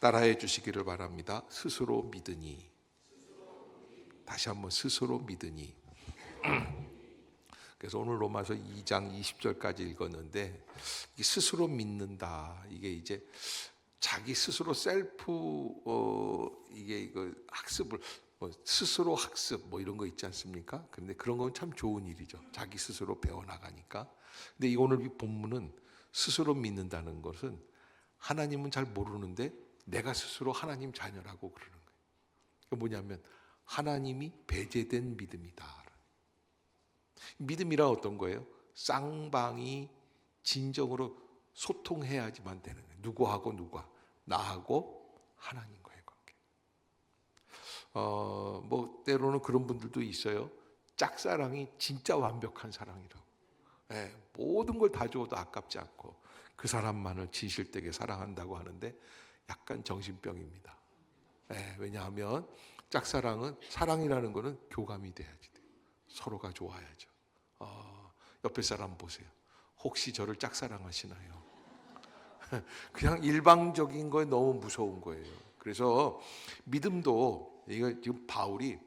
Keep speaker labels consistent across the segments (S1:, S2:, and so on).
S1: 따라해 주시기를 바랍니다. 스스로 믿으니. 다시 한번 스스로 믿으니. 그래서 오늘 로마서 2장 20절까지 읽었는데, 이 스스로 믿는다, 이게 이제 자기 스스로 셀프 이거 학습을 스스로 학습 이런 거 있지 않습니까? 그런데 그런 건 참 좋은 일이죠. 자기 스스로 배워나가니까. 근데 이 오늘 이 본문은 스스로 믿는다는 것은 하나님은 잘 모르는데 내가 스스로 하나님 자녀라고 그러는 거예요. 그게 뭐냐면 하나님이 배제된 믿음이다. 믿음이란 어떤 거예요? 쌍방이 진정으로 소통해야지만 되는 거예요. 누구하고 누가? 나하고 하나님과의 관계. 때로는 그런 분들도 있어요. 짝사랑이 진짜 완벽한 사랑이라고. 모든 걸 다 줘도 아깝지 않고 그 사람만을 진실되게 사랑한다고 하는데 약간 정신병입니다. 왜냐하면 짝사랑은, 사랑이라는 거는 교감이 돼야지 돼요. 서로가 좋아야죠. 옆에 사람 보세요. 혹시 저를 짝사랑하시나요? 그냥 일방적인 거에 너무 무서운 거예요. 그래서 믿음도, 이거 지금 바울이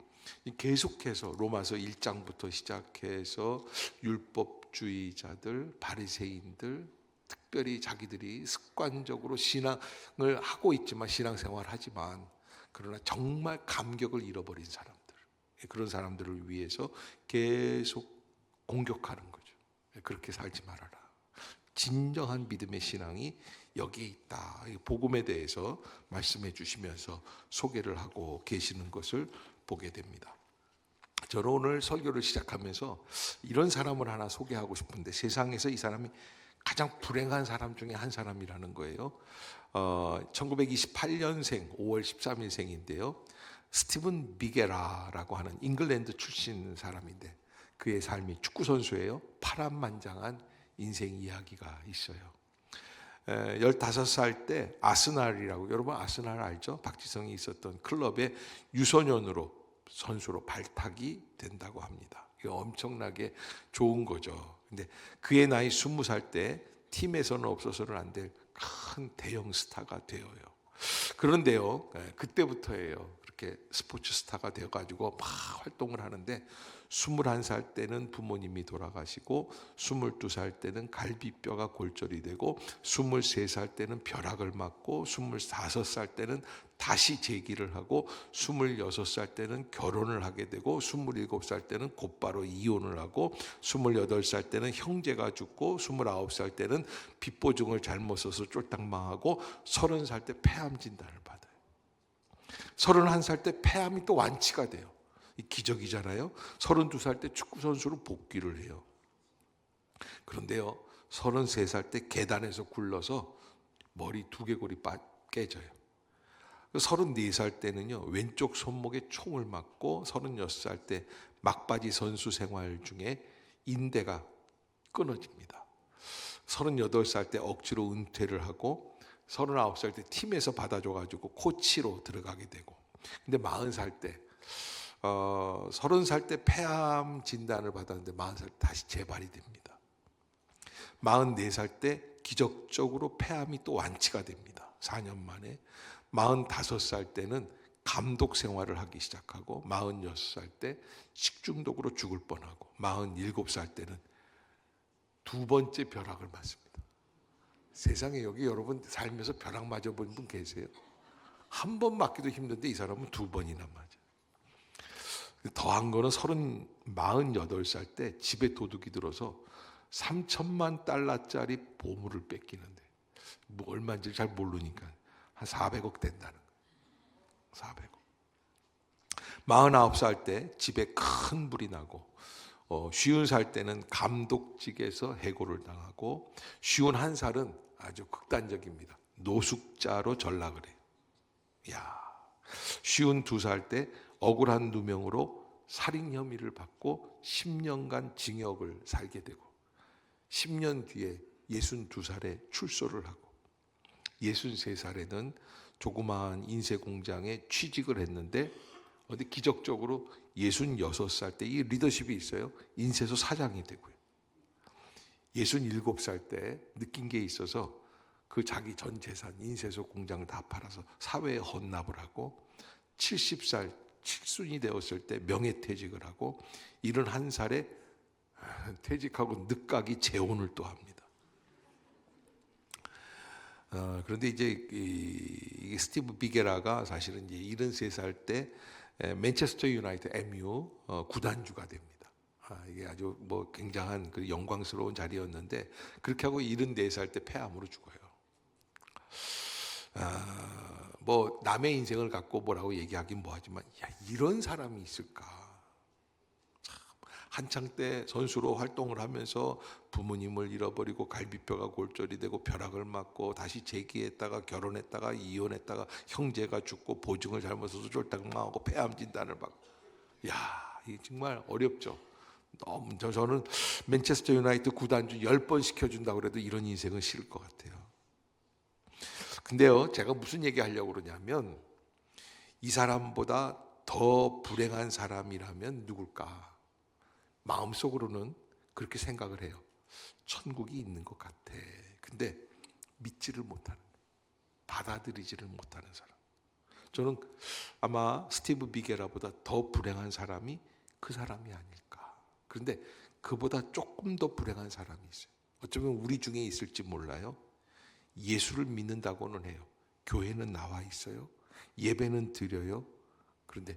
S1: 계속해서 로마서 1장부터 시작해서 율법주의자들, 바리새인들, 특별히 자기들이 습관적으로 신앙을 하고 있지만, 신앙생활을 하지만 그러나 정말 감격을 잃어버린 사람들, 그런 사람들을 위해서 계속 공격하는 거죠. 그렇게 살지 말아라. 진정한 믿음의 신앙이 여기에 있다. 복음에 대해서 말씀해 주시면서 소개를 하고 계시는 것을 보게 됩니다. 저는 오늘 설교를 시작하면서 이런 사람을 하나 소개하고 싶은데, 세상에서 이 사람이 가장 불행한 사람 중에 한 사람이라는 거예요. 1928년생 5월 13일생인데요. 스티븐 비게라라고 하는 잉글랜드 출신 사람인데, 그의 삶이 축구선수예요. 파란만장한 인생 이야기가 있어요. 15살 때 아스날이라고, 여러분 아스날 알죠? 박지성이 있었던 클럽의 유소년으로 선수로 발탁이 된다고 합니다. 이게 엄청나게 좋은 거죠. 근데 그의 나이 20살 때 팀에서는 없어서는 안 될 큰 대형 스타가 되어요. 그런데요, 그때부터예요. 그렇게 스포츠 스타가 되어가지고 막 활동을 하는데, 21살 때는 부모님이 돌아가시고, 22살 때는 갈비뼈가 골절이 되고, 23살 때는 벼락을 맞고, 25살 때는 다시 재기를 하고, 26살 때는 결혼을 하게 되고, 27살 때는 곧바로 이혼을 하고, 28살 때는 형제가 죽고, 29살 때는 빚보증을 잘못 써서 쫄딱 망하고, 30살 때 폐암 진단을 받아요. 31살 때 폐암이 또 완치가 돼요. 기적이잖아요. 32살 때 축구선수로 복귀를 해요. 그런데요, 33살 때 계단에서 굴러서 머리 두개골이 깨져요. 34살 때는요, 왼쪽 손목에 총을 맞고, 36살 때 막바지 선수 생활 중에 인대가 끊어집니다. 38살 때 억지로 은퇴를 하고, 39살 때 팀에서 받아줘가지고 코치로 들어가게 되고, 근데 40살 때 30살 때 폐암 진단을 받았는데 40살 때 다시 재발이 됩니다. 44살 때 기적적으로 폐암이 또 완치가 됩니다. 4년 만에. 45살 때는 감독 생활을 하기 시작하고, 46살 때 식중독으로 죽을 뻔하고, 47살 때는 두 번째 벼락을 맞습니다. 세상에, 여기 여러분 살면서 벼락 맞아본 분 계세요? 한 번 맞기도 힘든데 이 사람은 두 번이나 맞아요. 더한 거는 48살 때 집에 도둑이 들어서 3천만 달러짜리 보물을 뺏기는데, 뭐 얼마인지 잘 모르니까 한 400억 된다는 거예요. 400억. 49살 때 집에 큰 불이 나고, 50살 때는 감독직에서 해고를 당하고, 51살은 아주 극단적입니다. 노숙자로 전락을 해요. 52살 때 억울한 누명으로 살인 혐의를 받고 10년간 징역을 살게 되고, 10년 뒤에 62살에 출소를 하고, 63살에는 조그마한 인쇄 공장에 취직을 했는데, 어디 기적적으로 66살 때, 이 리더십이 있어요. 인쇄소 사장이 되고요. 67살 때 느낀 게 있어서 그 자기 전 재산, 인쇄소 공장을 다 팔아서 사회에 헌납을 하고 70살 칠순이 되었을 때 명예퇴직을 하고 71살에 퇴직하고 늦가기 재혼을 또 합니다. 그런데 이제 이 스티브 비게라가 사실은 이제 73살 때 맨체스터 유나이티드 MU 구단주가 됩니다. 이게 아주 뭐 굉장한 그 영광스러운 자리였는데 그렇게 하고 74살 때 폐암으로 죽어요. 뭐 남의 인생을 갖고 뭐라고 얘기하긴 뭐하지만 야, 이런 사람이 있을까? 참, 한창 때 선수로 활동을 하면서 부모님을 잃어버리고 갈비뼈가 골절이 되고 벼락을 맞고 다시 재기했다가 결혼했다가 이혼했다가 형제가 죽고 보증을 잘못 써서 쫄딱망하고 폐암 진단을 받고 야, 이게 정말 어렵죠. 너무 저는 맨체스터 유나이티드 구단주 10번 시켜준다고 그래도 이런 인생은 싫을 것 같아요. 근데요, 제가 무슨 얘기 하려고 그러냐면 이 사람보다 더 불행한 사람이라면 누굴까? 마음속으로는 그렇게 생각을 해요. 천국이 있는 것 같아. 근데 믿지를 못하는, 받아들이지를 못하는 사람. 저는 아마 스티브 비게라보다 더 불행한 사람이 그 사람이 아닐까. 그런데 그보다 조금 더 불행한 사람이 있어요. 어쩌면 우리 중에 있을지 몰라요. 예수를 믿는다고는 해요. 교회는 나와 있어요. 예배는 드려요. 그런데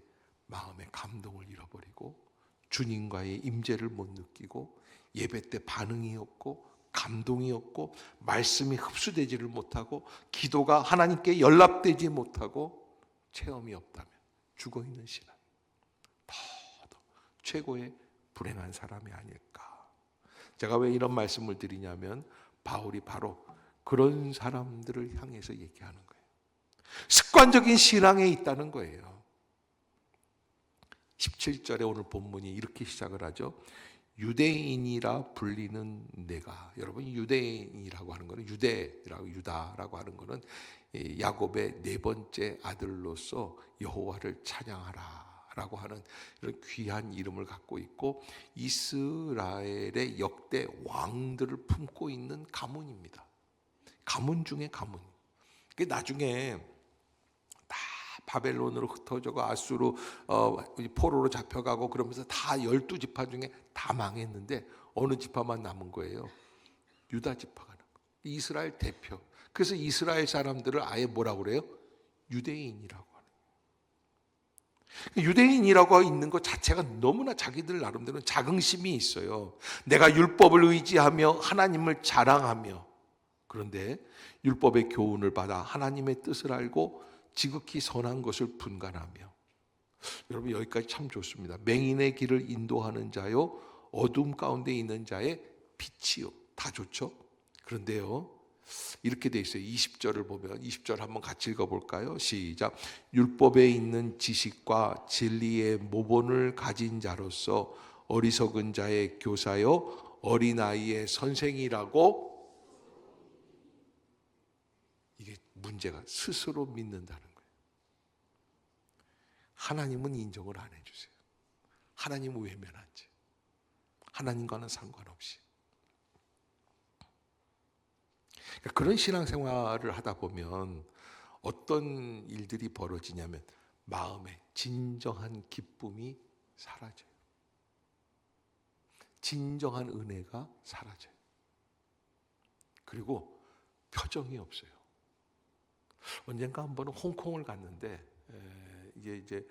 S1: 마음의 감동을 잃어버리고 주님과의 임재를 못 느끼고 예배 때 반응이 없고 감동이 없고 말씀이 흡수되지를 못하고 기도가 하나님께 연락되지 못하고 체험이 없다면 죽어있는 신앙, 더 최고의 불행한 사람이 아닐까. 제가 왜 이런 말씀을 드리냐면 바울이 바로 그런 사람들을 향해서 얘기하는 거예요. 습관적인 신앙에 있다는 거예요. 17절에 오늘 본문이 이렇게 시작을 하죠. 유대인이라 불리는 내가. 여러분, 유대인이라고 하는 것은 유다라고 하는 것은 야곱의 네 번째 아들로서 여호와를 찬양하라 라고 하는 이런 귀한 이름을 갖고 있고 이스라엘의 역대 왕들을 품고 있는 가문입니다. 가문 중에 가문. 그게 나중에 다 바벨론으로 흩어져고 아수르 포로로 잡혀가고 그러면서 다 12지파 중에 다 망했는데 어느 지파만 남은 거예요? 유다 지파가 남은 거예요. 이스라엘 대표. 그래서 이스라엘 사람들을 아예 뭐라고 그래요? 유대인이라고 하는 거예요. 유대인이라고 있는 것 자체가 너무나 자기들 나름대로 자긍심이 있어요. 내가 율법을 의지하며 하나님을 자랑하며 그런데 율법의 교훈을 받아 하나님의 뜻을 알고 지극히 선한 것을 분간하며. 여러분, 여기까지 참 좋습니다. 맹인의 길을 인도하는 자요 어둠 가운데 있는 자의 빛이요. 다 좋죠. 그런데요 이렇게 돼 있어요. 20절을 보면 20절 한번 같이 읽어볼까요? 시작. 율법에 있는 지식과 진리의 모본을 가진 자로서 어리석은 자의 교사요 어린아이의 선생이라고. 문제가 스스로 믿는다는 거예요. 하나님은 인정을 안 해주세요. 하나님은 외면하지. 하나님과는 상관없이. 그러니까 그런 신앙생활을 하다 보면 어떤 일들이 벌어지냐면 마음에 진정한 기쁨이 사라져요. 진정한 은혜가 사라져요. 그리고 표정이 없어요. 언젠가 한 번은 홍콩을 갔는데 이제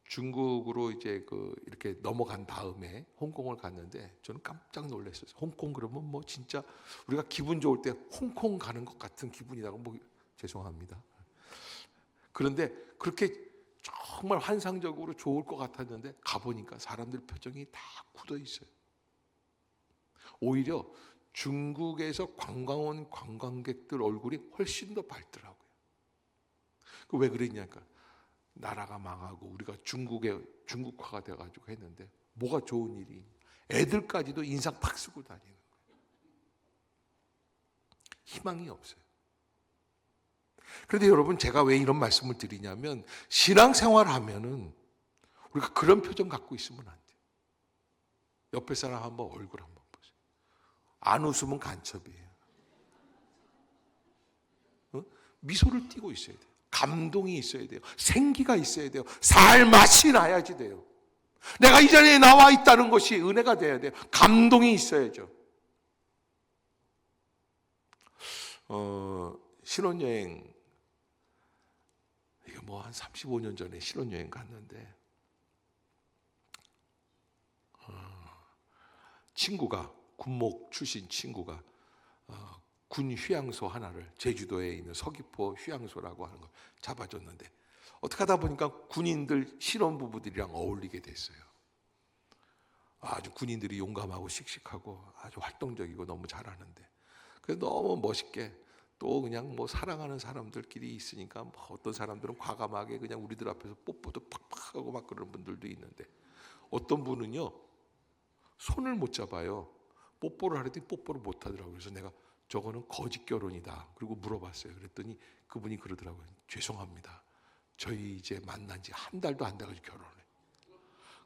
S1: 중국으로 이제 이렇게 넘어간 다음에 홍콩을 갔는데 저는 깜짝 놀랐어요. 홍콩 그러면 뭐 진짜 우리가 기분 좋을 때 홍콩 가는 것 같은 기분이라고 뭐 죄송합니다. 그런데 그렇게 정말 환상적으로 좋을 것 같았는데 가보니까 사람들 표정이 다 굳어 있어요. 오히려 중국에서 관광 온 관광객들 얼굴이 훨씬 더 밝더라고요. 왜 그랬냐니까 나라가 망하고 우리가 중국화가 돼가지고 했는데 뭐가 좋은 일이? 애들까지도 인상 팍 쓰고 다니는 거예요. 희망이 없어요. 그런데 여러분, 제가 왜 이런 말씀을 드리냐면 신앙생활 하면은 우리가 그런 표정 갖고 있으면 안 돼요. 옆에 사람 한번 얼굴 한번 보세요. 안 웃으면 간첩이에요. 미소를 띠고 있어야 돼요. 감동이 있어야 돼요. 생기가 있어야 돼요. 살맛이 나야지 돼요. 내가 이 자리에 나와 있다는 것이 은혜가 돼야 돼요. 감동이 있어야죠. 신혼여행, 이게 뭐 한 35년 전에 신혼여행 갔는데, 친구가, 군목 출신 친구가 군 휴양소 하나를, 제주도에 있는 서귀포 휴양소라고 하는 걸 잡아줬는데, 어떻게 하다 보니까 군인들 신혼부부들이랑 어울리게 됐어요. 아주 군인들이 용감하고 씩씩하고 아주 활동적이고 너무 잘하는데, 그래서 너무 멋있게 또 그냥 뭐 사랑하는 사람들끼리 있으니까 뭐 어떤 사람들은 과감하게 그냥 우리들 앞에서 뽀뽀도 팍팍 하고 막 그런 분들도 있는데, 어떤 분은요 손을 못 잡아요. 뽀뽀를 하려더니 뽀뽀를 못 하더라고요. 그래서 내가 저거는 거짓 결혼이다 그리고 물어봤어요. 그랬더니 그분이 그러더라고요. 죄송합니다, 저희 이제 만난 지 한 달도 안 돼가지고 결혼을 해요.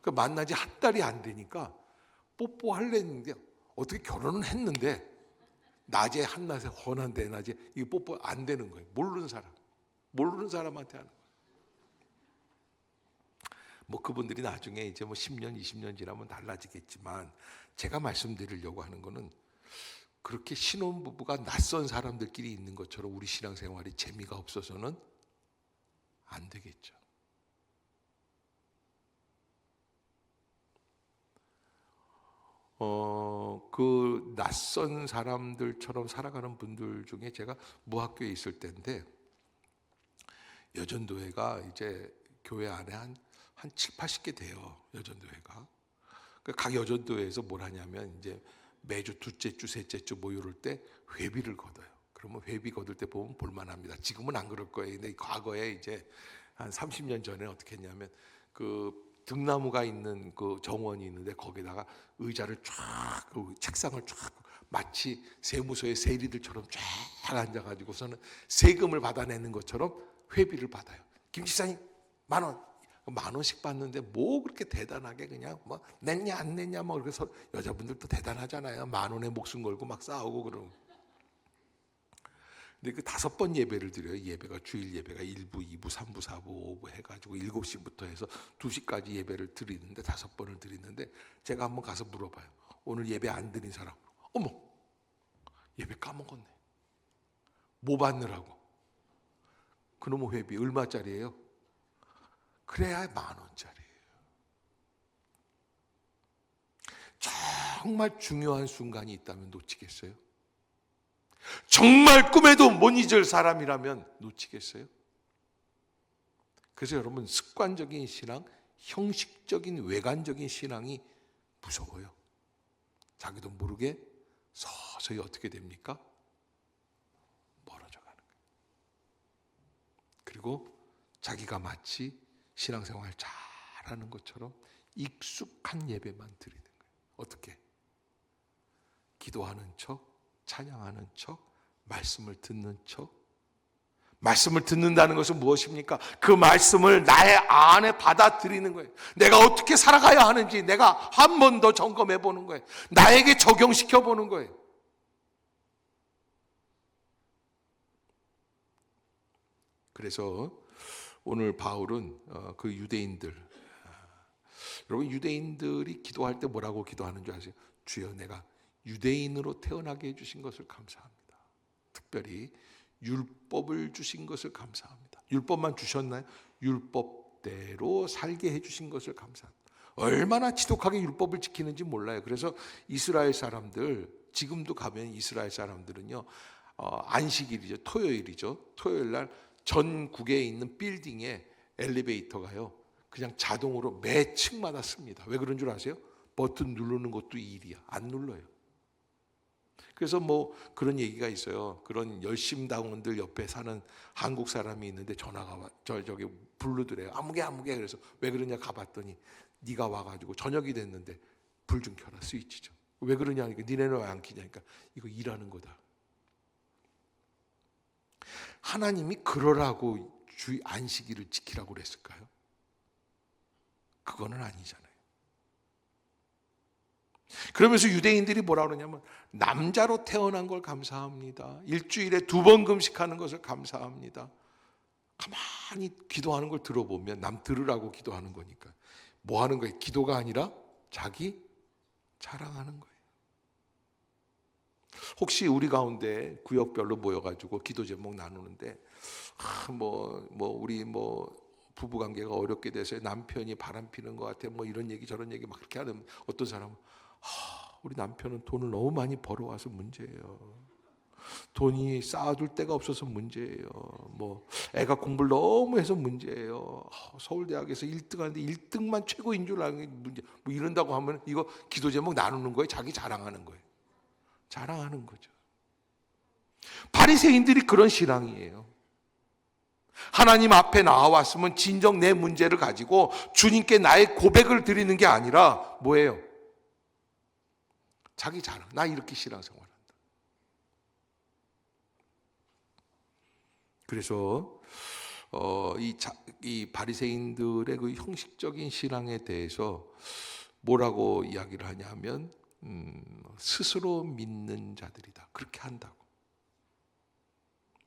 S1: 그러니까 만난 지 한 달이 안 되니까 뽀뽀하려는데, 어떻게 결혼은 했는데 낮에 한낮에 헌한 대낮에 이게 뽀뽀 안 되는 거예요. 모르는 사람한테 하는 거예요. 뭐 그분들이 나중에 이제 뭐 10년 20년 지나면 달라지겠지만, 제가 말씀드리려고 하는 거는, 그렇게 신혼부부가 낯선 사람들끼리 있는 것처럼 우리 신앙생활이 재미가 없어서는 안 되겠죠. 그 낯선 사람들처럼 살아가는 분들 중에 제가 무학교에 있을 때인데, 여전도회가 이제 교회 안에 한 7, 80개 돼요. 여전도회가. 각 여전도회에서 뭘 하냐면, 이제 매주 둘째 주, 셋째 주 뭐 이럴 때 회비를 걷어요. 그러면 회비 걷을 때 보면 볼만합니다. 지금은 안 그럴 거예요. 근데 과거에 이제 한 30년 전에 어떻게 했냐면, 그 등나무가 있는 그 정원이 있는데 거기다가 의자를 쫙, 그 책상을 쫙, 마치 세무서의 세리들처럼 쫙 앉아가지고서는 세금을 받아내는 것처럼 회비를 받아요. 김 지사님 10,000원씩 받는데 뭐 그렇게 대단하게 그냥 뭐 냈냐 안 냈냐 뭐, 그래서 여자분들도 대단하잖아요. 10,000원에 목숨 걸고 막 싸우고 그러고. 근데 그 5번 예배를 드려요. 예배가 주일 예배가 1부, 2부, 3부, 4부, 5부 해가지고 7시부터 해서 2시까지 예배를 드리는데, 5번을 드리는데, 제가 한번 가서 물어봐요. 오늘 예배 안 드린 사람, 어머 예배 까먹었네. 뭐 받느라고? 그놈의 회비 얼마짜리예요? 그래야 10,000원짜리예요. 정말 중요한 순간이 있다면 놓치겠어요? 정말 꿈에도 못 잊을 사람이라면 놓치겠어요? 그래서 여러분, 습관적인 신앙, 형식적인 외관적인 신앙이 무서워요. 자기도 모르게 서서히 어떻게 됩니까? 멀어져 가는 거예요. 그리고 자기가 마치 신앙생활 잘하는 것처럼 익숙한 예배만 드리는 거예요. 어떻게? 기도하는 척, 찬양하는 척, 말씀을 듣는 척. 말씀을 듣는다는 것은 무엇입니까? 그 말씀을 나의 안에 받아들이는 거예요. 내가 어떻게 살아가야 하는지 내가 한 번 더 점검해 보는 거예요. 나에게 적용시켜 보는 거예요. 그래서 오늘 바울은 그 유대인들, 여러분 유대인들이 기도할 때 뭐라고 기도하는 줄 아세요? 주여 내가 유대인으로 태어나게 해주신 것을 감사합니다. 특별히 율법을 주신 것을 감사합니다. 율법만 주셨나요? 율법대로 살게 해주신 것을 감사합니다. 얼마나 지독하게 율법을 지키는지 몰라요. 그래서 이스라엘 사람들, 지금도 가면 이스라엘 사람들은요, 안식일이죠, 토요일 날 전국에 있는 빌딩에 엘리베이터가요 그냥 자동으로 매 층마다 씁니다. 왜 그런 줄 아세요? 버튼 누르는 것도 일이야. 안 눌러요. 그래서 뭐 그런 얘기가 있어요. 그런 열심당원들 옆에 사는 한국 사람이 있는데 전화가 와, 저기 부르더래요. 아무개. 그래서 왜 그러냐 가봤더니, 네가 와가지고 저녁이 됐는데 불 좀 켜라, 스위치 좀. 왜 그러냐니까, 니네는 왜 안 켜냐니까, 이거 일하는 거다. 하나님이 그러라고 안식일을 지키라고 그랬을까요? 그거는 아니잖아요. 그러면서 유대인들이 뭐라 그러냐면 남자로 태어난 걸 감사합니다. 일주일에 2번 금식하는 것을 감사합니다. 가만히 기도하는 걸 들어보면 남 들으라고 기도하는 거니까 뭐 하는 거예요? 기도가 아니라 자기 자랑하는 거예요. 혹시 우리 가운데 구역별로 모여가지고 기도 제목 나누는데 우리 부부 관계가 어렵게 돼서 남편이 바람 피는 것 같아 이런 얘기 저런 얘기 막 그렇게 하는 어떤 사람은 우리 남편은 돈을 너무 많이 벌어와서 문제예요. 돈이 쌓아둘 데가 없어서 문제예요. 애가 공부를 너무 해서 문제예요. 서울대학에서 1등 하는데 1등만 최고인 줄 알고 문제. 이런다고 하면 이거 기도 제목 나누는 거예요. 자기 자랑하는 거예요. 자랑하는 거죠. 바리새인들이 그런 신앙이에요. 하나님 앞에 나와왔으면 진정 내 문제를 가지고 주님께 나의 고백을 드리는 게 아니라 뭐예요? 자기 자랑. 나 이렇게 신앙생활. 그래서 이 바리새인들의 그 형식적인 신앙에 대해서 뭐라고 이야기를 하냐면 스스로 믿는 자들이다. 그렇게 한다고.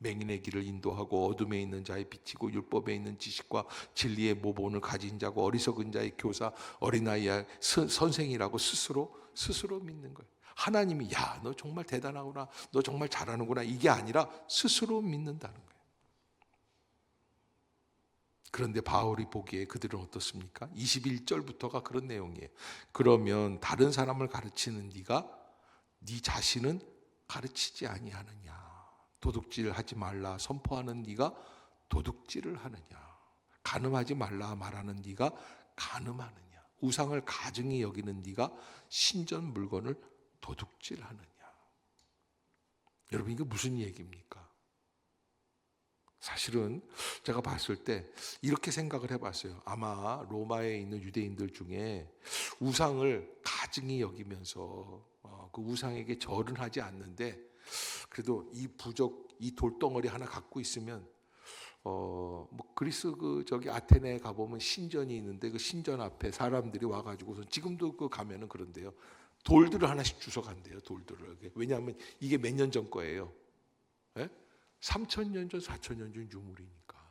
S1: 맹인의 길을 인도하고 어둠에 있는 자의 빛이고 율법에 있는 지식과 진리의 모본을 가진 자고 어리석은 자의 교사, 어린아이의 선생이라고 스스로 믿는 거예요. 하나님이 야, 너 정말 대단하구나, 너 정말 잘하는구나, 이게 아니라 스스로 믿는다는 거예요. 그런데 바울이 보기에 그들은 어떻습니까? 21절부터가 그런 내용이에요. 그러면 다른 사람을 가르치는 네가 네 자신은 가르치지 아니하느냐? 도둑질하지 말라 선포하는 네가 도둑질을 하느냐? 간음하지 말라 말하는 네가 간음하느냐? 우상을 가증히 여기는 네가 신전 물건을 도둑질하느냐? 여러분 이게 무슨 얘기입니까? 사실은 제가 봤을 때 이렇게 생각을 해봤어요. 아마 로마에 있는 유대인들 중에 우상을 가증히 여기면서 그 우상에게 절은 하지 않는데 그래도 이 돌덩어리 하나 갖고 있으면 그리스 아테네에 가보면 신전이 있는데 그 신전 앞에 사람들이 와가지고 지금도 가면은 그런데요. 돌들을 하나씩 주워간대요. 돌들을. 왜냐하면 이게 몇 년 전 거예요. 예? 3,000년 전, 4,000년 전 유물이니까.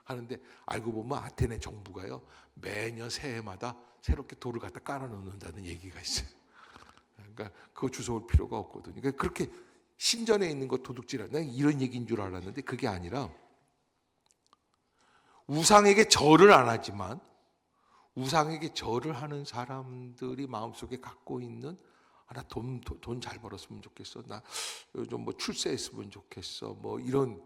S1: 하는데 알고 보면 아테네 정부가요. 매년 새해마다 새롭게 돌을 갖다 깔아 놓는다는 얘기가 있어요. 그러니까 그거 주워올 필요가 없거든요. 그러니까 그렇게 신전에 있는 거 도둑질하는 난 이런 얘기인 줄 알았는데 그게 아니라 우상에게 절을 안 하지만 우상에게 절을 하는 사람들이 마음속에 갖고 있는 나 돈 잘 벌었으면 좋겠어. 나 요즘 출세했으면 좋겠어. 이런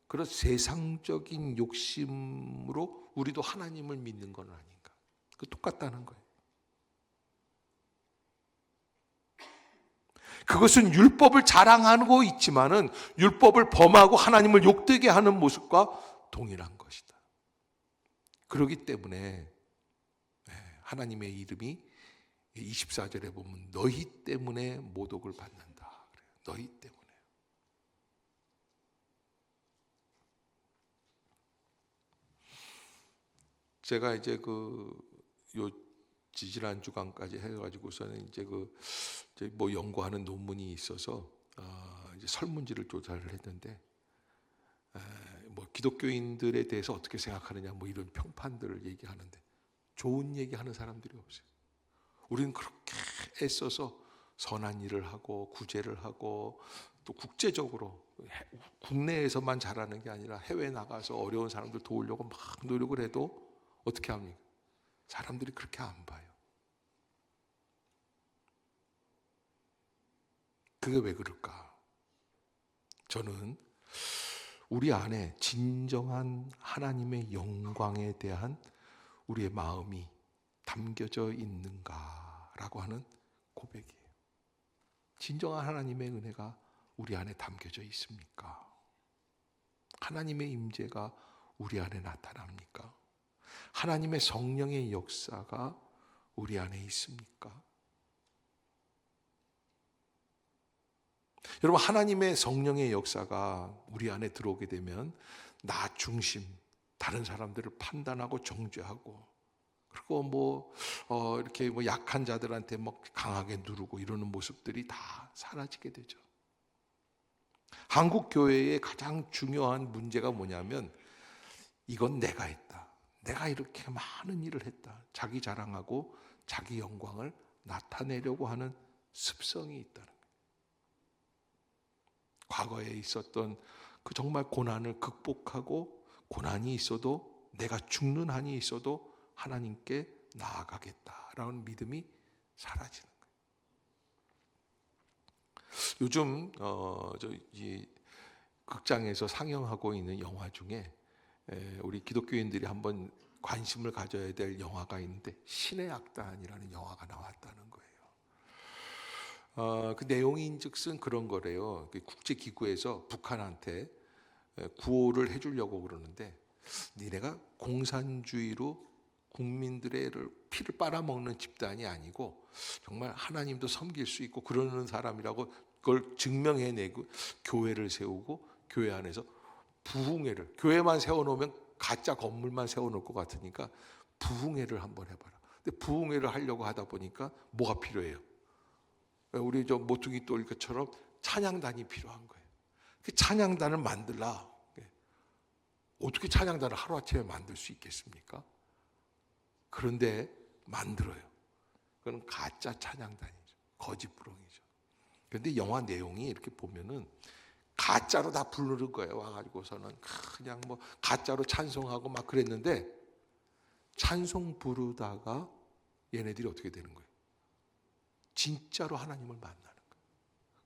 S1: 그런 세상적인 욕심으로 우리도 하나님을 믿는 건 아닌가. 그 똑같다는 거예요. 그것은 율법을 자랑하고 있지만은 율법을 범하고 하나님을 욕되게 하는 모습과 동일한 것이다. 그렇기 때문에 하나님의 이름이 24절에 보면 너희 때문에 모독을 받는다. 그래요. 너희 때문에. 제가 이제 요 지지난 주간까지 해가지고서는 이제 연구하는 논문이 있어서 이제 설문지를 조사를 했는데 기독교인들에 대해서 어떻게 생각하느냐 이런 평판들을 얘기하는데 좋은 얘기하는 사람들이 없어요. 우리는 그렇게 애써서 선한 일을 하고 구제를 하고 또 국제적으로 국내에서만 잘하는 게 아니라 해외 나가서 어려운 사람들 도우려고 막 노력을 해도 어떻게 합니까? 사람들이 그렇게 안 봐요. 그게 왜 그럴까? 저는 우리 안에 진정한 하나님의 영광에 대한 우리의 마음이 담겨져 있는가라고 하는 고백이에요. 진정한 하나님의 은혜가 우리 안에 담겨져 있습니까? 하나님의 임재가 우리 안에 나타납니까? 하나님의 성령의 역사가 우리 안에 있습니까? 여러분, 하나님의 성령의 역사가 우리 안에 들어오게 되면 나 중심, 다른 사람들을 판단하고 정죄하고 그리고 이렇게 약한 자들한테 강하게 누르고 이러는 모습들이 다 사라지게 되죠. 한국 교회의 가장 중요한 문제가 뭐냐면 이건 내가 했다. 내가 이렇게 많은 일을 했다. 자기 자랑하고 자기 영광을 나타내려고 하는 습성이 있다는 거예요. 과거에 있었던 그 정말 고난을 극복하고 고난이 있어도 내가 죽는 한이 있어도 하나님께 나아가겠다라는 믿음이 사라지는 거예요. 요즘 이 극장에서 상영하고 있는 영화 중에 우리 기독교인들이 한번 관심을 가져야 될 영화가 있는데 신의 악단이라는 영화가 나왔다는 거예요. 그 내용인즉슨 그런 거래요. 국제기구에서 북한한테 구호를 해주려고 그러는데 니네가 공산주의로 국민들의 피를 빨아먹는 집단이 아니고 정말 하나님도 섬길 수 있고 그러는 사람이라고 그걸 증명해내고 교회를 세우고 교회 안에서 부흥회를, 교회만 세워놓으면 가짜 건물만 세워놓을 것 같으니까 부흥회를 한번 해봐라. 근데 부흥회를 하려고 하다 보니까 뭐가 필요해요? 우리 모퉁이 똘처럼 찬양단이 필요한 거예요. 그 찬양단을 만들라. 어떻게 찬양단을 하루아침에 만들 수 있겠습니까? 그런데 만들어요. 그건 가짜 찬양단이죠. 거짓부렁이죠. 그런데 영화 내용이 이렇게 보면은 가짜로 다 부르는 거예요. 와가지고서는 그냥 가짜로 찬송하고 막 그랬는데 찬송 부르다가 얘네들이 어떻게 되는 거예요? 진짜로 하나님을 만나는 거예요.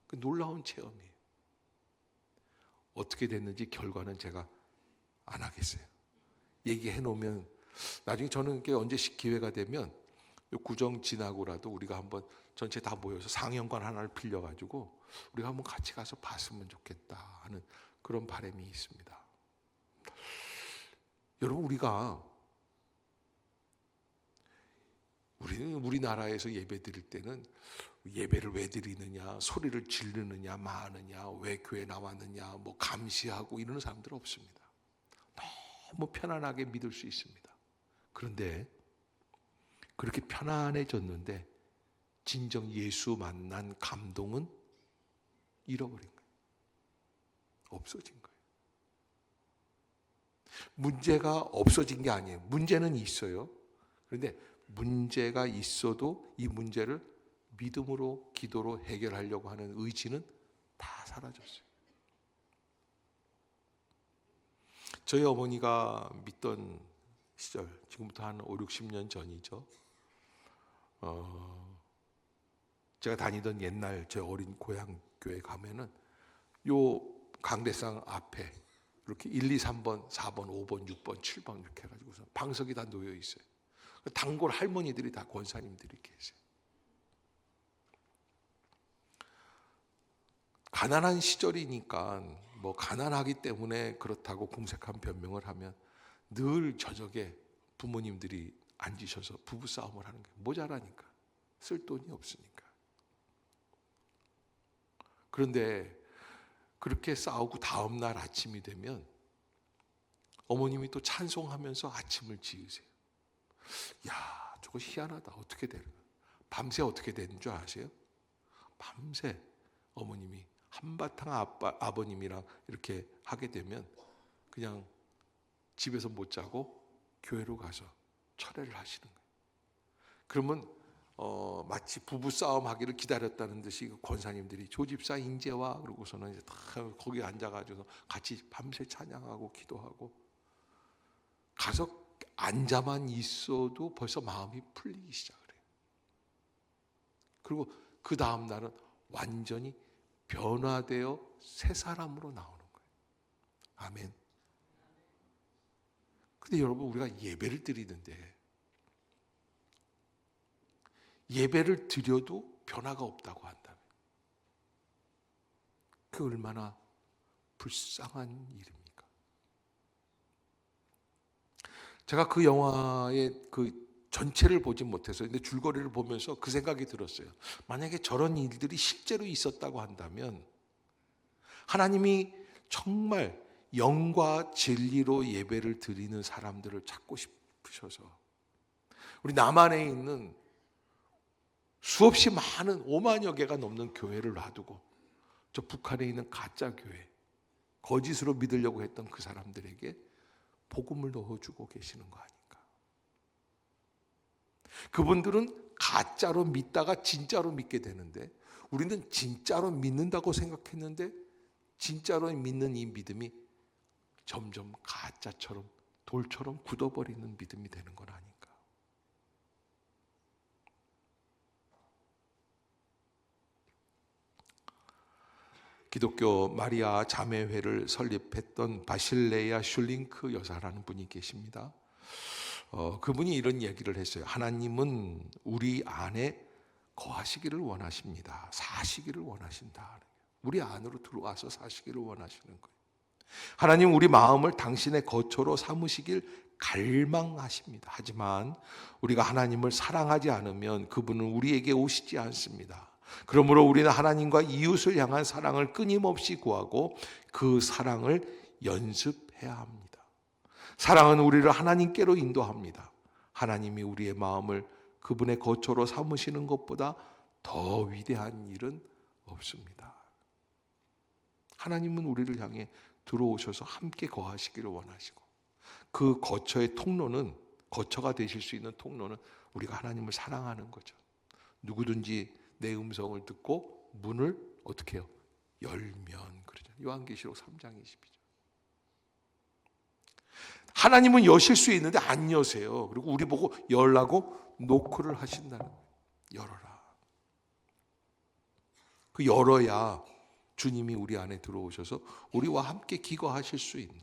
S1: 그 놀라운 체험이에요. 어떻게 됐는지 결과는 제가 안 하겠어요. 얘기해 놓으면 나중에 저는 언제 기회가 되면 구정 지나고라도 우리가 한번 전체 다 모여서 상영관 하나를 빌려가지고 우리가 한번 같이 가서 봤으면 좋겠다 하는 그런 바람이 있습니다. 여러분, 우리는 우리나라에서 예배 드릴 때는 예배를 왜 드리느냐, 소리를 지르느냐, 마느냐, 왜 교회 나왔느냐, 감시하고 이러는 사람들 없습니다. 너무 편안하게 믿을 수 있습니다. 그런데 그렇게 편안해졌는데 진정 예수 만난 감동은 잃어버린 거예요. 없어진 거예요. 문제가 없어진 게 아니에요. 문제는 있어요. 그런데 문제가 있어도 이 문제를 믿음으로, 기도로 해결하려고 하는 의지는 다 사라졌어요. 저희 어머니가 믿던 시절, 지금부터 한 5, 60년 전이죠. 제가 다니던 옛날 제 어린 고향 교회 가면은 요 강대상 앞에 이렇게 1, 2, 3번, 4번, 5번, 6번, 7번 이렇게 해가지고서 방석이 다 놓여 있어요. 단골 할머니들이 다 권사님들이 계세요. 가난한 시절이니까 가난하기 때문에 그렇다고 궁색한 변명을 하면 늘 저녁에 부모님들이 앉으셔서 부부싸움을 하는 거예요. 모자라니까. 쓸 돈이 없으니까. 그런데 그렇게 싸우고 다음날 아침이 되면 어머님이 또 찬송하면서 아침을 지으세요. 야, 저거 희한하다. 어떻게 되는 거야? 밤새 어떻게 되는 줄 아세요? 밤새 어머님이 한바탕 아버님이랑 이렇게 하게 되면 그냥 집에서 못 자고 교회로 가서 철회를 하시는 거예요. 그러면 마치 부부 싸움 하기를 기다렸다는 듯이 권사님들이 조집사 인제와 그러고서는 이제 다 거기 앉아가지고 같이 밤새 찬양하고 기도하고 가서 앉아만 있어도 벌써 마음이 풀리기 시작을 해요. 그리고 그 다음 날은 완전히 변화되어 새 사람으로 나오는 거예요. 아멘. 근데 여러분, 우리가 예배를 드리는데 예배를 드려도 변화가 없다고 한다면 그 얼마나 불쌍한 일입니까? 제가 그 영화의 그 전체를 보지 못해서 근데 줄거리를 보면서 그 생각이 들었어요. 만약에 저런 일들이 실제로 있었다고 한다면 하나님이 정말 영과 진리로 예배를 드리는 사람들을 찾고 싶으셔서 우리 남한에 있는 수없이 많은 5만여 개가 넘는 교회를 놔두고 저 북한에 있는 가짜 교회, 거짓으로 믿으려고 했던 그 사람들에게 복음을 넣어주고 계시는 거 아닌가. 그분들은 가짜로 믿다가 진짜로 믿게 되는데, 우리는 진짜로 믿는다고 생각했는데 진짜로 믿는 이 믿음이 점점 가짜처럼, 돌처럼 굳어버리는 믿음이 되는 건 아닌가. 기독교 마리아 자매회를 설립했던 바실레야 슐링크 여사라는 분이 계십니다. 그분이 이런 얘기를 했어요. 하나님은 우리 안에 거하시기를 원하십니다. 사시기를 원하신다. 우리 안으로 들어와서 사시기를 원하시는 거예요. 하나님 우리 마음을 당신의 거처로 삼으시길 갈망하십니다. 하지만 우리가 하나님을 사랑하지 않으면 그분은 우리에게 오시지 않습니다. 그러므로 우리는 하나님과 이웃을 향한 사랑을 끊임없이 구하고 그 사랑을 연습해야 합니다. 사랑은 우리를 하나님께로 인도합니다. 하나님이 우리의 마음을 그분의 거처로 삼으시는 것보다 더 위대한 일은 없습니다. 하나님은 우리를 향해 들어오셔서 함께 거하시기를 원하시고, 그 거처의 통로는, 거처가 되실 수 있는 통로는 우리가 하나님을 사랑하는 거죠. 누구든지 내 음성을 듣고 문을 어떻게 해요? 열면, 그러죠. 요한계시록 3장 22절. 하나님은 여실 수 있는데 안 여세요. 그리고 우리 보고 열라고 노크를 하신다는 거예요. 열어라. 그 열어야 주님이 우리 안에 들어오셔서 우리와 함께 기거하실 수 있는.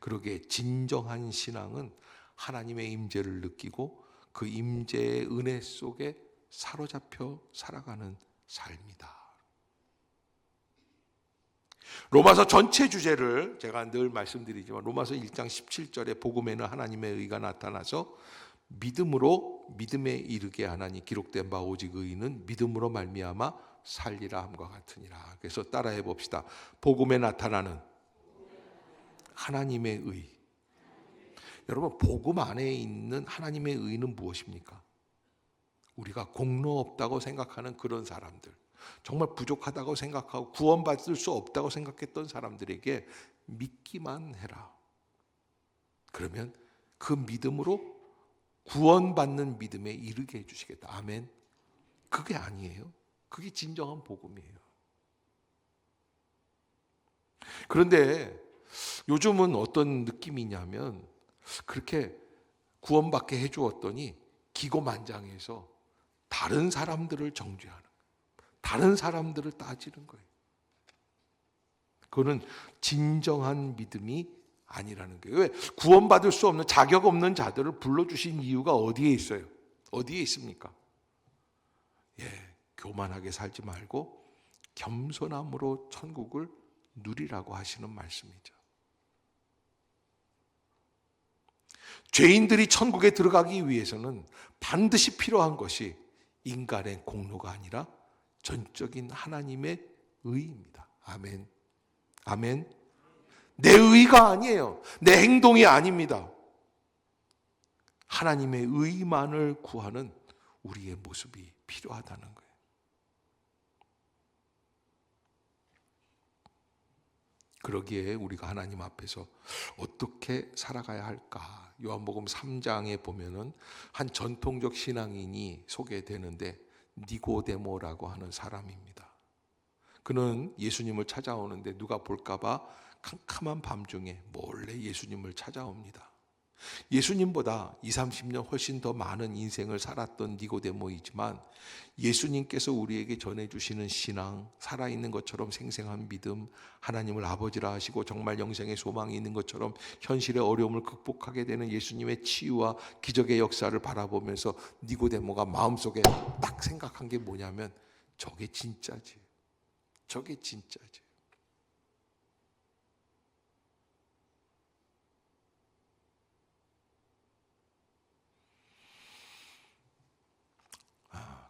S1: 그러기에 진정한 신앙은 하나님의 임재를 느끼고 그 임재의 은혜 속에 사로잡혀 살아가는 삶이다. 로마서 전체 주제를 제가 늘 말씀드리지만, 로마서 1장 17절에 복음에는 하나님의 의가 나타나서 믿음으로 믿음에 이르게 하나니 기록된 바 오직 의인은 믿음으로 말미암아 살리라 함과 같으니라. 그래서 따라해 봅시다. 복음에 나타나는 하나님의 의. 여러분, 복음 안에 있는 하나님의 의는 무엇입니까? 우리가 공로 없다고 생각하는 그런 사람들, 정말 부족하다고 생각하고 구원받을 수 없다고 생각했던 사람들에게 믿기만 해라. 그러면 그 믿음으로 구원받는 믿음에 이르게 해주시겠다. 아멘. 그게 아니에요. 그게 진정한 복음이에요. 그런데 요즘은 어떤 느낌이냐면, 그렇게 구원받게 해주었더니 기고만장해서 다른 사람들을 정죄하는 거예요. 다른 사람들을 따지는 거예요. 그거는 진정한 믿음이 아니라는 거예요. 왜? 구원받을 수 없는, 자격 없는 자들을 불러주신 이유가 어디에 있어요? 어디에 있습니까? 교만하게 살지 말고 겸손함으로 천국을 누리라고 하시는 말씀이죠. 죄인들이 천국에 들어가기 위해서는 반드시 필요한 것이 인간의 공로가 아니라 전적인 하나님의 의입니다. 아멘. 아멘. 내 의가 아니에요. 내 행동이 아닙니다. 하나님의 의만을 구하는 우리의 모습이 필요하다는 거예요. 그러기에 우리가 하나님 앞에서 어떻게 살아가야 할까? 요한복음 3장에 보면은 한 전통적 신앙인이 소개되는데, 니고데모라고 하는 사람입니다. 그는 예수님을 찾아오는데 누가 볼까봐 캄캄한 밤중에 몰래 예수님을 찾아옵니다. 예수님보다 20, 30년 훨씬 더 많은 인생을 살았던 니고데모이지만, 예수님께서 우리에게 전해주시는 신앙, 살아있는 것처럼 생생한 믿음, 하나님을 아버지라 하시고 정말 영생의 소망이 있는 것처럼 현실의 어려움을 극복하게 되는 예수님의 치유와 기적의 역사를 바라보면서 니고데모가 마음속에 딱 생각한 게 뭐냐면, 저게 진짜지. 저게 진짜지.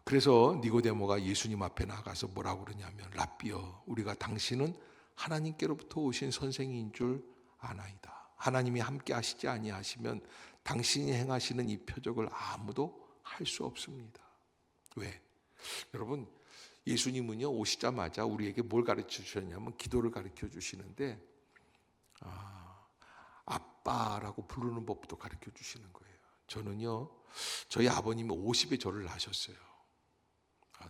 S1: 그래서 니고데모가 예수님 앞에 나가서 뭐라고 그러냐면, 랍비여, 우리가 당신은 하나님께로부터 오신 선생인 줄 아나이다. 하나님이 함께 하시지 아니하시면 당신이 행하시는 이 표적을 아무도 할 수 없습니다. 왜? 여러분, 예수님은요, 오시자마자 우리에게 뭘 가르쳐 주셨냐면 기도를 가르쳐 주시는데 아빠라고 부르는 법도 가르쳐 주시는 거예요. 저는요, 저희 아버님이 50에 저를 낳으셨어요.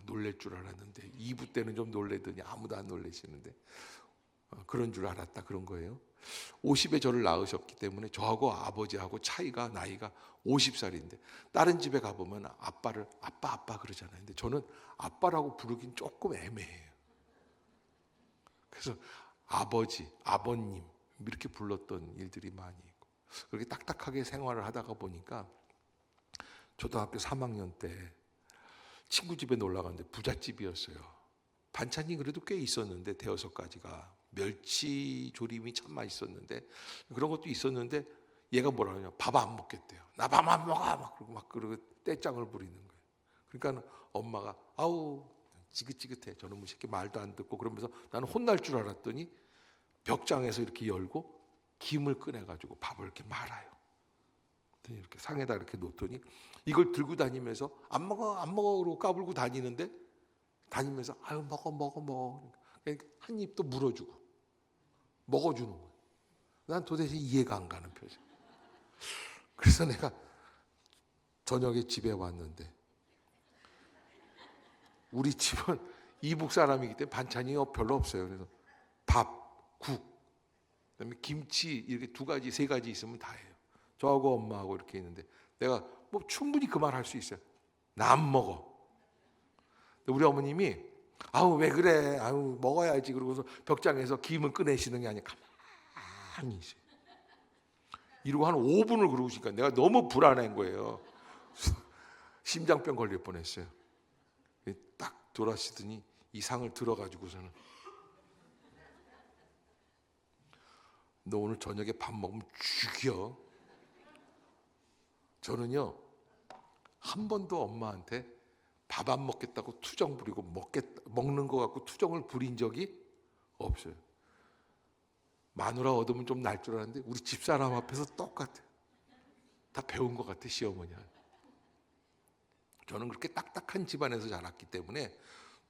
S1: 놀랄 줄 알았는데 2부 때는 좀 놀래더니 아무도 안 놀라시는데 그런 줄 알았다, 그런 거예요. 50에 저를 낳으셨기 때문에 저하고 아버지하고 차이가 나이가 50살인데 다른 집에 가보면 아빠를 아빠 그러잖아요. 근데 저는 아빠라고 부르긴 조금 애매해요. 그래서 아버지, 아버님 이렇게 불렀던 일들이 많이 있고, 그렇게 딱딱하게 생활을 하다가 보니까 초등학교 3학년 때 친구 집에 놀러 갔는데 부잣집이었어요. 반찬이 그래도 꽤 있었는데 대여섯 가지가, 멸치 조림이 참 맛있었는데 그런 것도 있었는데 얘가 뭐라 하냐, 밥 안 먹겠대요. 나 밥 안 먹어 막 그러고 떼짱을 부리는 거예요. 그러니까 엄마가 아우 지긋지긋해, 저놈의 새끼 말도 안 듣고, 그러면서 나는 혼날 줄 알았더니 벽장에서 이렇게 열고 김을 꺼내가지고 밥을 이렇게 말아요. 이렇게 상에다 이렇게 놓더니 이걸 들고 다니면서 안 먹어 그러고 까불고 다니는데, 다니면서 아유 먹어 그러니까 한 입도 물어주고 먹어주는 거예요. 난 도대체 이해가 안 가는 표정. 그래서 내가 저녁에 집에 왔는데, 우리 집은 이북 사람이기 때문에 반찬이 별로 없어요. 그래서 밥, 국, 그다음에 김치 이렇게 2가지, 3가지 있으면 다예요. 저하고 엄마하고 이렇게 있는데 내가 뭐 충분히 그 말 할 수 있어요. 나 안 먹어. 우리 어머님이 아우 왜 그래, 아우 먹어야지 그러고서 벽장에서 김을 꺼내시는 게 아니라 가만히 있어요. 이러고 한 5분을 그러고 있으니까 내가 너무 불안한 거예요. 심장병 걸릴 뻔했어요. 딱 돌아시더니 이 상을 들어가지고서는 너 오늘 저녁에 밥 먹으면 죽여. 저는요 한 번도 엄마한테 밥 안 먹겠다고 투정 부리고 먹는 거 갖고 투정을 부린 적이 없어요. 마누라 얻으면 좀 날 줄 알았는데 우리 집사람 앞에서 똑같아요. 다 배운 것 같아, 시어머니한테. 저는 그렇게 딱딱한 집안에서 자랐기 때문에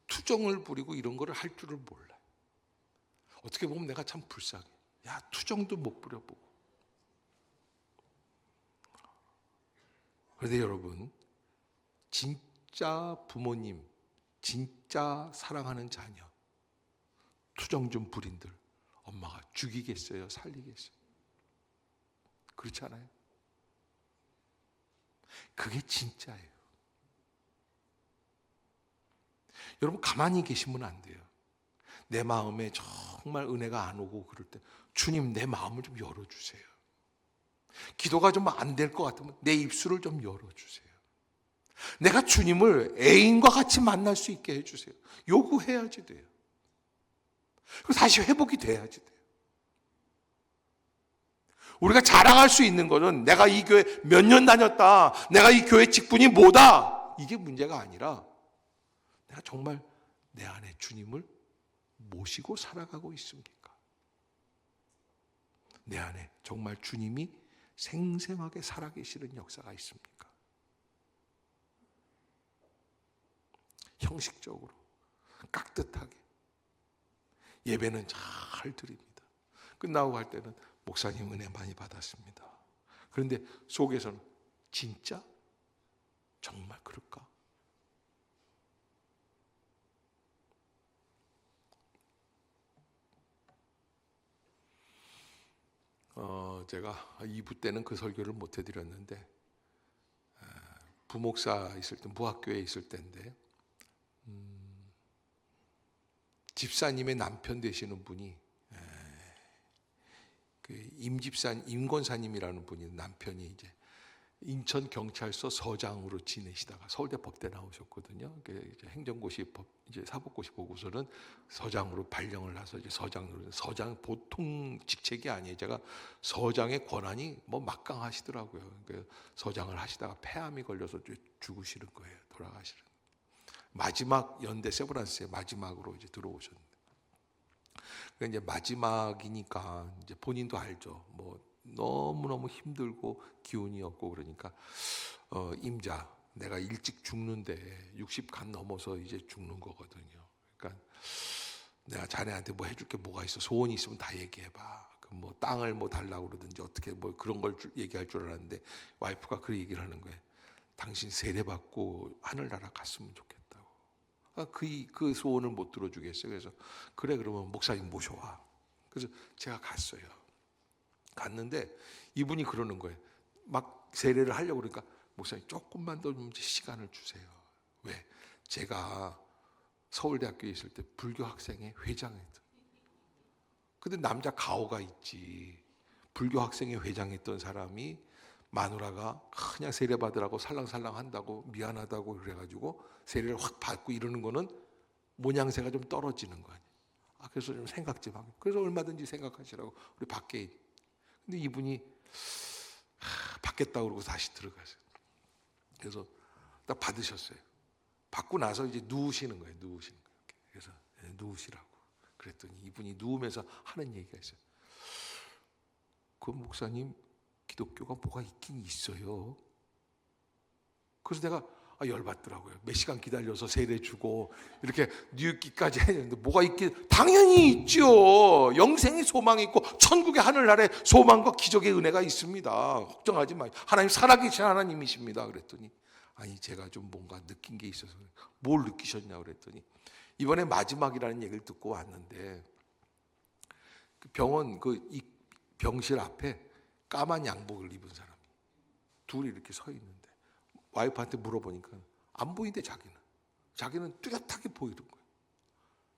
S1: 투정을 부리고 이런 거를 할 줄을 몰라요. 어떻게 보면 내가 참 불쌍해. 야, 투정도 못 부려보고. 그런데 여러분, 진짜 부모님, 진짜 사랑하는 자녀, 투정 좀 부린들 엄마가 죽이겠어요, 살리겠어요? 그렇지 않아요? 그게 진짜예요. 여러분, 가만히 계시면 안 돼요. 내 마음에 정말 은혜가 안 오고 그럴 때 주님, 내 마음을 좀 열어주세요. 기도가 좀 안 될 것 같으면 내 입술을 좀 열어주세요. 내가 주님을 애인과 같이 만날 수 있게 해주세요. 요구해야지 돼요. 그리고 다시 회복이 돼야지 돼요. 우리가 자랑할 수 있는 것은 내가 이 교회 몇 년 다녔다, 내가 이 교회 직분이 뭐다, 이게 문제가 아니라 내가 정말 내 안에 주님을 모시고 살아가고 있습니까? 내 안에 정말 주님이 생생하게 살아계시는 역사가 있습니까? 형식적으로 깍듯하게 예배는 잘 드립니다. 끝나고 갈 때는 목사님 은혜 많이 받았습니다. 그런데 속에서는 진짜? 정말 그럴까? 제가 2부 때는 그 설교를 못 해드렸는데, 부목사 있을 때, 무학교에 있을 때인데, 집사님의 남편 되시는 분이, 그 임권사님이라는 분이, 남편이 이제 인천경찰서 서장으로 지내시다가 서울대 법대 나오셨거든요. 이제 행정고시 이제 사법고시 보고서는 서장으로 발령을 나서 이제 서장 보통 직책이 아니에요. 제가 서장의 권한이 뭐 막강하시더라고요. 그러니까 서장을 하시다가 폐암이 걸려서 죽으시는 거예요. 돌아가시는. 마지막 연대 세브란스에 마지막으로 이제 들어오셨는데, 그러니까 이제 마지막이니까 이제 본인도 알죠. 뭐 너무너무 힘들고 기운이 없고 그러니까 임자, 내가 일찍 죽는데 60 간 넘어서 이제 죽는 거거든요. 그러니까 내가 자네한테 뭐 해줄 게 뭐가 있어? 소원이 있으면 다 얘기해봐. 뭐 땅을 뭐 달라고 그러든지 어떻게 뭐 그런 걸 얘기할 줄 알았는데 와이프가 그 얘기를 하는 거예요. 당신 세례받고 하늘나라 갔으면 좋겠다고. 그 소원을 못 들어주겠어요. 그래서 그래 그러면 목사님 모셔와. 그래서 제가 갔어요. 갔는데 이분이 그러는 거예요. 막 세례를 하려고 그러니까 목사님 조금만 더 좀 시간을 주세요. 왜? 제가 서울대학교에 있을 때 불교 학생회 회장했던. 근데 남자 가오가 있지. 불교 학생회 회장했던 사람이 마누라가 그냥 세례 받으라고 살랑살랑 한다고 미안하다고 그래가지고 세례를 확 받고 이러는 거는 모양새가 좀 떨어지는 거 아니에요. 그래서 좀 생각 좀 하고. 그래서 얼마든지 생각하시라고 우리 밖에. 근데 이분이 받겠다고 그러고 다시 들어가세요. 그래서 딱 받으셨어요. 받고 나서 이제 누우시는 거예요. 누우시는 거예요. 그래서 누우시라고. 그랬더니 이분이 누우면서 하는 얘기가 있어요. 그 목사님 기독교가 뭐가 있긴 있어요. 그래서 내가 열받더라고요. 몇 시간 기다려서 세례 주고 이렇게 뉘웃기까지 했는데 뭐가 있긴 당연히 있죠. 영생의 소망이 있고 천국의 하늘나라에 소망과 기적의 은혜가 있습니다. 걱정하지 마요. 하나님 살아계신 하나님이십니다. 그랬더니 아니 제가 좀 뭔가 느낀 게 있어서 뭘 느끼셨냐 그랬더니 이번에 마지막이라는 얘기를 듣고 왔는데 그 병원 이 병실 앞에 까만 양복을 입은 사람이 둘이 이렇게 서 있는데 와이프한테 물어보니까 안 보이는데 자기는 뚜렷하게 보이는 거예요.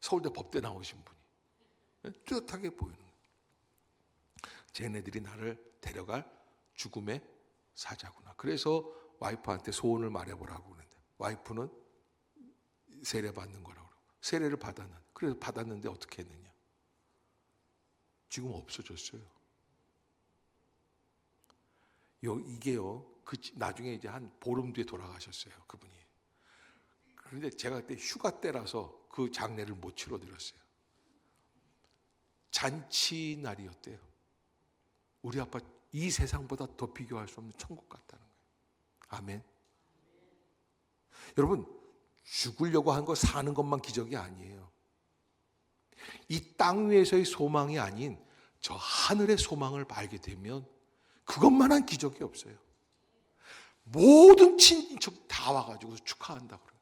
S1: 서울대 법대 나오신 분이 뚜렷하게 보이는 거예요. 쟤네들이 나를 데려갈 죽음의 사자구나. 그래서 와이프한테 소원을 말해보라고 그러는데 와이프는 세례 받는 거라고 그러고 세례를 받았는데 그래서 받았는데 어떻게 했느냐? 지금 없어졌어요. 이게요. 나중에 이제 한 보름 뒤에 돌아가셨어요. 그분이. 그런데 제가 그때 휴가 때라서 그 장례를 못 치러드렸어요. 잔치 날이었대요. 우리 아빠 이 세상보다 더 비교할 수 없는 천국 같다는 거예요. 아멘. 여러분 죽으려고 한 거 사는 것만 기적이 아니에요. 이 땅 위에서의 소망이 아닌 저 하늘의 소망을 알게 되면 그것만한 기적이 없어요. 모든 친인척 다 와가지고 축하한다 그래요.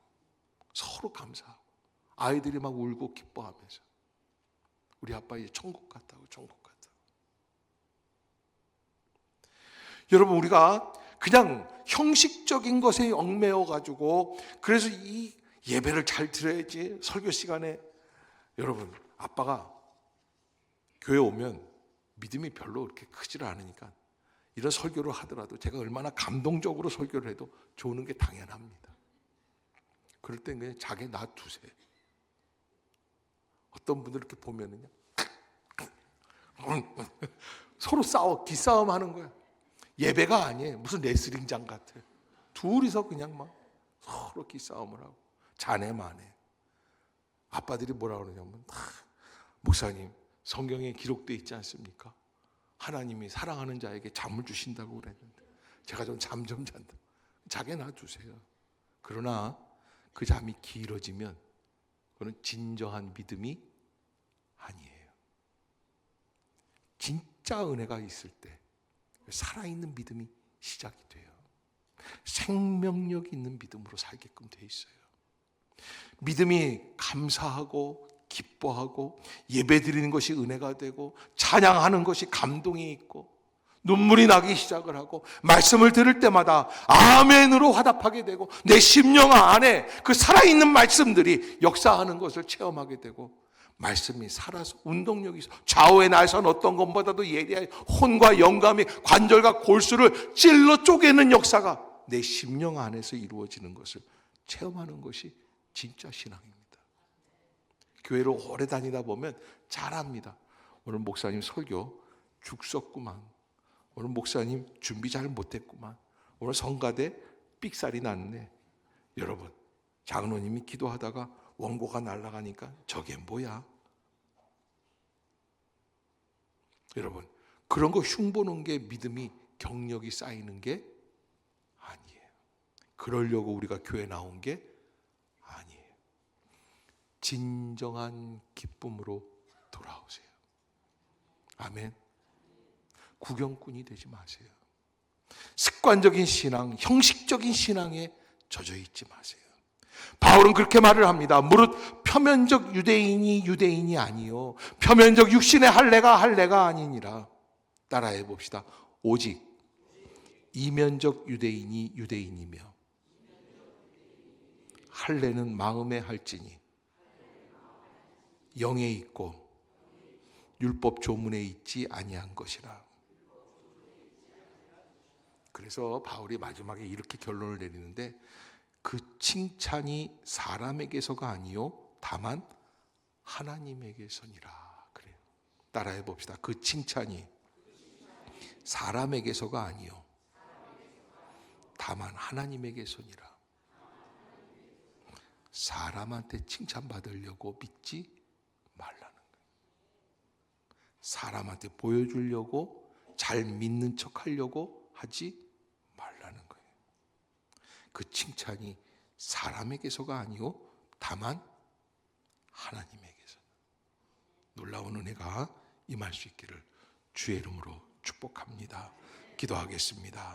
S1: 서로 감사하고 아이들이 막 울고 기뻐하면서 우리 아빠 이제 천국 갔다고 천국 갔다고. 여러분 우리가 그냥 형식적인 것에 얽매여 가지고 그래서 이 예배를 잘 드려야지 설교 시간에 여러분 아빠가 교회 오면 믿음이 별로 그렇게 크지를 않으니까 이런 설교를 하더라도 제가 얼마나 감동적으로 설교를 해도 좋은 게 당연합니다. 그럴 땐 그냥 자기 놔두세요. 어떤 분들 이렇게 보면은요 서로 싸워 기싸움 하는 거야. 예배가 아니에요. 무슨 레슬링장 같아요. 둘이서 그냥 막 서로 기싸움을 하고 자네만해. 아빠들이 뭐라 그러냐면 목사님 성경에 기록되어 있지 않습니까? 하나님이 사랑하는 자에게 잠을 주신다고 그랬는데 제가 좀 잠 좀 잔다. 자게 놔두세요. 그러나 그 잠이 길어지면 그건 진정한 믿음이 아니에요. 진짜 은혜가 있을 때 살아있는 믿음이 시작이 돼요. 생명력 있는 믿음으로 살게끔 돼 있어요. 믿음이 감사하고 기뻐하고 예배드리는 것이 은혜가 되고 찬양하는 것이 감동이 있고 눈물이 나기 시작을 하고 말씀을 들을 때마다 아멘으로 화답하게 되고 내 심령 안에 그 살아있는 말씀들이 역사하는 것을 체험하게 되고 말씀이 살아서 운동력이 있어 좌우의 날선 어떤 것보다도 예리한 혼과 영감이 관절과 골수를 찔러 쪼개는 역사가 내 심령 안에서 이루어지는 것을 체험하는 것이 진짜 신앙입니다. 교회를 오래 다니다 보면 잘합니다. 오늘 목사님 설교 죽었구만. 오늘 목사님 준비 잘 못했구만. 오늘 성가대 삑살이 났네. 여러분 장로님이 기도하다가 원고가 날아가니까 저게 뭐야? 여러분 그런 거 흉보는 게 믿음이 경력이 쌓이는 게 아니에요. 그러려고 우리가 교회 나온 게 아니에요. 진정한 기쁨으로 돌아오세요. 아멘. 구경꾼이 되지 마세요. 습관적인 신앙, 형식적인 신앙에 젖어 있지 마세요. 바울은 그렇게 말을 합니다. 무릇 표면적 유대인이 유대인이 아니요 표면적 육신의 할례가 아니니라. 따라해 봅시다. 오직 이면적 유대인이 유대인이며 할례는 마음에 할지니 영에 있고 율법 조문에 있지 아니한 것이라. 그래서 바울이 마지막에 이렇게 결론을 내리는데 그 칭찬이 사람에게서가 아니요 다만 하나님에게서니라 그래요. 따라해 봅시다. 그 칭찬이 사람에게서가 아니요 다만 하나님에게서니라. 사람한테 칭찬받으려고 믿지 말라는 거예요. 사람한테 보여주려고 잘 믿는 척하려고 하지 말라는 거예요. 그 칭찬이 사람에게서가 아니요 다만 하나님에게서. 놀라운 은혜가 임할 수 있기를 주의 이름으로 축복합니다. 기도하겠습니다.